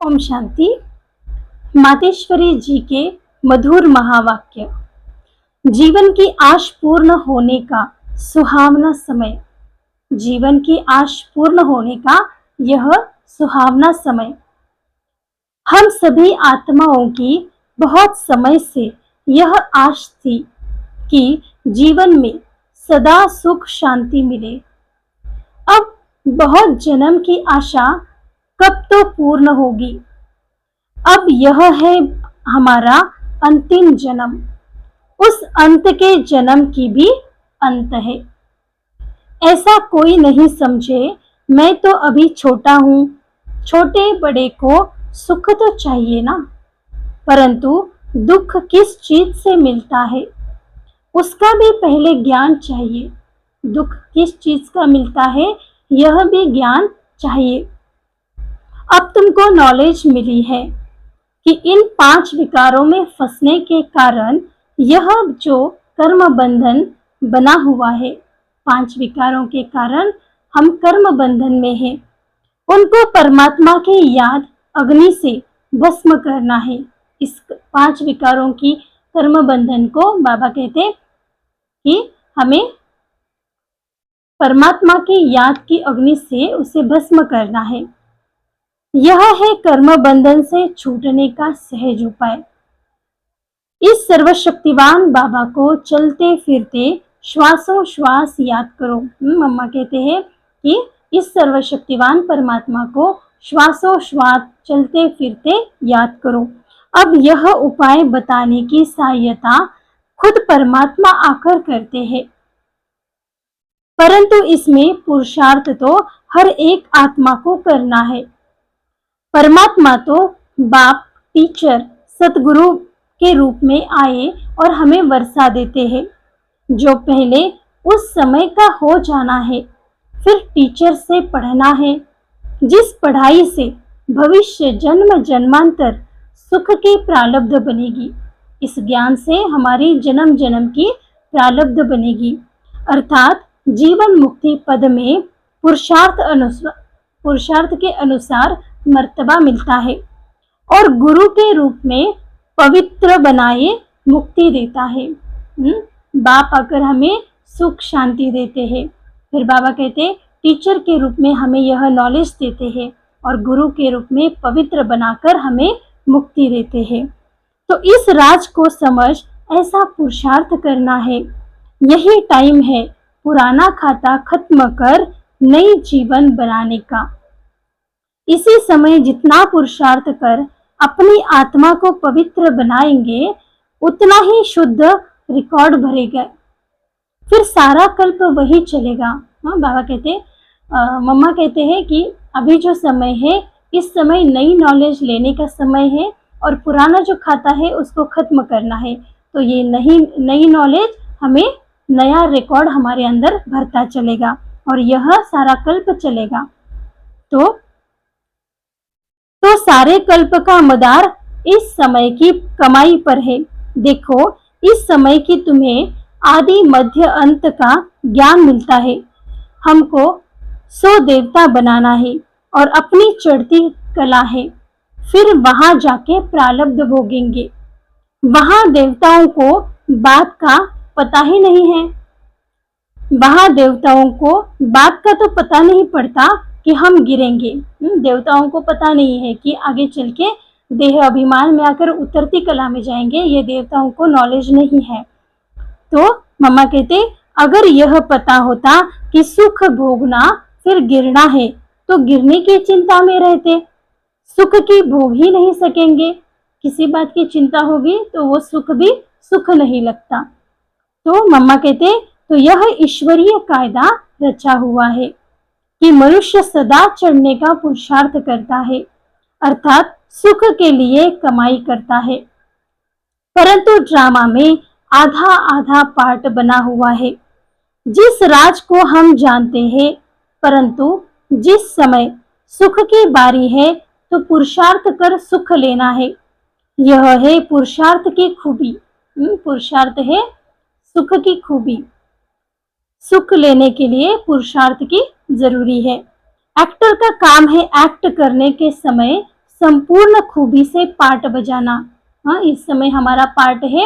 ओम शांति। मातेश्वरी जी के मधुर महावाक्य। जीवन की आश पूर्ण होने का सुहावना समय। जीवन की आश पूर्ण होने का यह सुहावना समय। हम सभी आत्माओं की बहुत समय से यह आश थी कि जीवन में सदा सुख शांति मिले। अब बहुत जन्म की आशा कब तो पूर्ण होगी। अब यह है हमारा अंतिम जन्म। उस अंत के जन्म की भी अंत है। ऐसा कोई नहीं समझे मैं तो अभी छोटा हूँ, छोटे बड़े को सुख तो चाहिए ना। परंतु दुख किस चीज से मिलता है उसका भी पहले ज्ञान चाहिए। दुख किस चीज का मिलता है यह भी ज्ञान चाहिए। अब तुमको नॉलेज मिली है कि इन 5 विकारों में फंसने के कारण यह जो कर्म बंधन बना हुआ है, 5 विकारों के कारण हम कर्म बंधन में हैं, उनको परमात्मा की याद अग्नि से भस्म करना है। इस 5 विकारों की कर्म बंधन को बाबा कहते कि हमें परमात्मा की याद की अग्नि से उसे भस्म करना है। यह है कर्म बंधन से छूटने का सहज उपाय। इस सर्वशक्तिवान बाबा को चलते फिरते श्वासों श्वास याद करो। मम्मा कहते हैं कि इस सर्वशक्तिवान परमात्मा को श्वासों श्वास चलते फिरते याद करो। अब यह उपाय बताने की सहायता खुद परमात्मा आकर करते हैं, परंतु इसमें पुरुषार्थ तो हर एक आत्मा को करना है। परमात्मा तो बाप, टीचर, सतगुरु के रूप में आए और हमें वर्षा देते हैं। जो पहले उस समय का हो जाना है, फिर टीचर से पढ़ना है। जिस पढ़ाई से भविष्य जन्म जन्मांतर सुख की प्रारब्ध बनेगी, इस ज्ञान से हमारी जन्म जन्म की प्रारब्ध बनेगी। अर्थात जीवन मुक्ति पद में पुरुषार्थ के अनुसार मर्तबा मिलता है और गुरु के रूप में पवित्र बनाए मुक्ति देता है। बाप आकर हमें सुख शांति देते हैं। फिर बाबा कहते टीचर के रूप में हमें यह नॉलेज देते हैं और गुरु के रूप में पवित्र बनाकर हमें मुक्ति देते हैं। तो इस राज को समझ ऐसा पुरुषार्थ करना है। यही टाइम है पुराना खाता खत्म कर नई जीवन बनाने का। इसी समय जितना पुरुषार्थ कर अपनी आत्मा को पवित्र बनाएंगे, उतना ही शुद्ध रिकॉर्ड भरेगा। फिर सारा कल्प वही चलेगा। बाबा कहते मम्मा कहते हैं कि अभी जो समय है, इस समय नई नॉलेज लेने का समय है और पुराना जो खाता है उसको खत्म करना है। तो ये नई नॉलेज हमें नया रिकॉर्ड हमारे अंदर भरता चलेगा और यह सारा कल्प चलेगा। तो सारे कल्प का मदार इस समय की कमाई पर है। देखो, इस समय की तुम्हें आदि मध्य अंत का ज्ञान मिलता है। हमको 100 देवता बनाना है और अपनी चढ़ती कला है। फिर वहां जाके प्रारब्ध भोगेंगे। वहां देवताओं को बात का पता ही नहीं है। वहां देवताओं को बात का तो पता नहीं पड़ता कि हम गिरेंगे। देवताओं को पता नहीं है कि आगे चल के देह अभिमान में आकर उतरती कला में जाएंगे। ये देवताओं को नॉलेज नहीं है। तो मम्मा कहते अगर यह पता होता कि सुख भोगना फिर गिरना है, तो गिरने की चिंता में रहते, सुख की भोग ही नहीं सकेंगे। किसी बात की चिंता होगी तो वो सुख भी सुख नहीं लगता। तो मम्मा कहते तो यह ईश्वरीय कायदा रचा हुआ है कि मनुष्य सदा चढ़ने का पुरुषार्थ करता है, अर्थात सुख के लिए कमाई करता है। परंतु ड्रामा में आधा आधा पार्ट बना हुआ है। जिस राज को हम जानते हैं, परंतु जिस समय सुख की बारी है तो पुरुषार्थ कर सुख लेना है। यह है पुरुषार्थ की खूबी। पुरुषार्थ है सुख की खूबी। सुख लेने के लिए पुरुषार्थ की जरूरी है। एक्टर का काम है एक्ट करने के समय संपूर्ण खूबी से पार्ट बजाना। हाँ, इस समय हमारा पार्ट है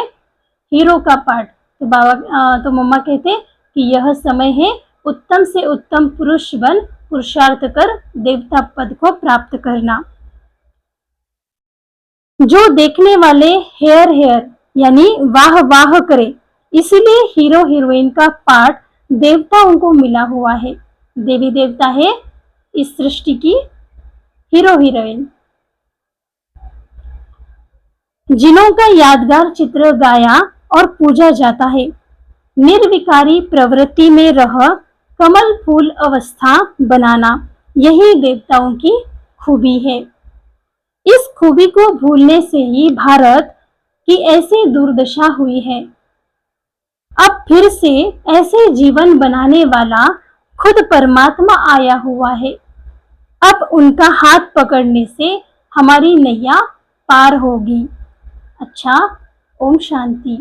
हीरो का पार्ट। तो तो मम्मा कहते कि यह समय है उत्तम से उत्तम पुरुष बन पुरुषार्थ कर देवता पद को प्राप्त करना। जो देखने वाले हेयर हेयर यानी वाह वाह करे, इसलिए हीरो हीरोइन का पार्ट देवताओं को मिला हुआ है। देवी देवता है इस सृष्टि की हीरो हीरोइन, जिन्हों का यादगार चित्र गाया और पूजा जाता है। निर्विकारी प्रवृत्ति में रह कमल फूल अवस्था बनाना, यही देवताओं की खूबी है। इस खूबी को भूलने से ही भारत की ऐसी दुर्दशा हुई है। अब फिर से ऐसे जीवन बनाने वाला खुद परमात्मा आया हुआ है। अब उनका हाथ पकड़ने से हमारी नैया पार होगी। अच्छा, ओम शांति।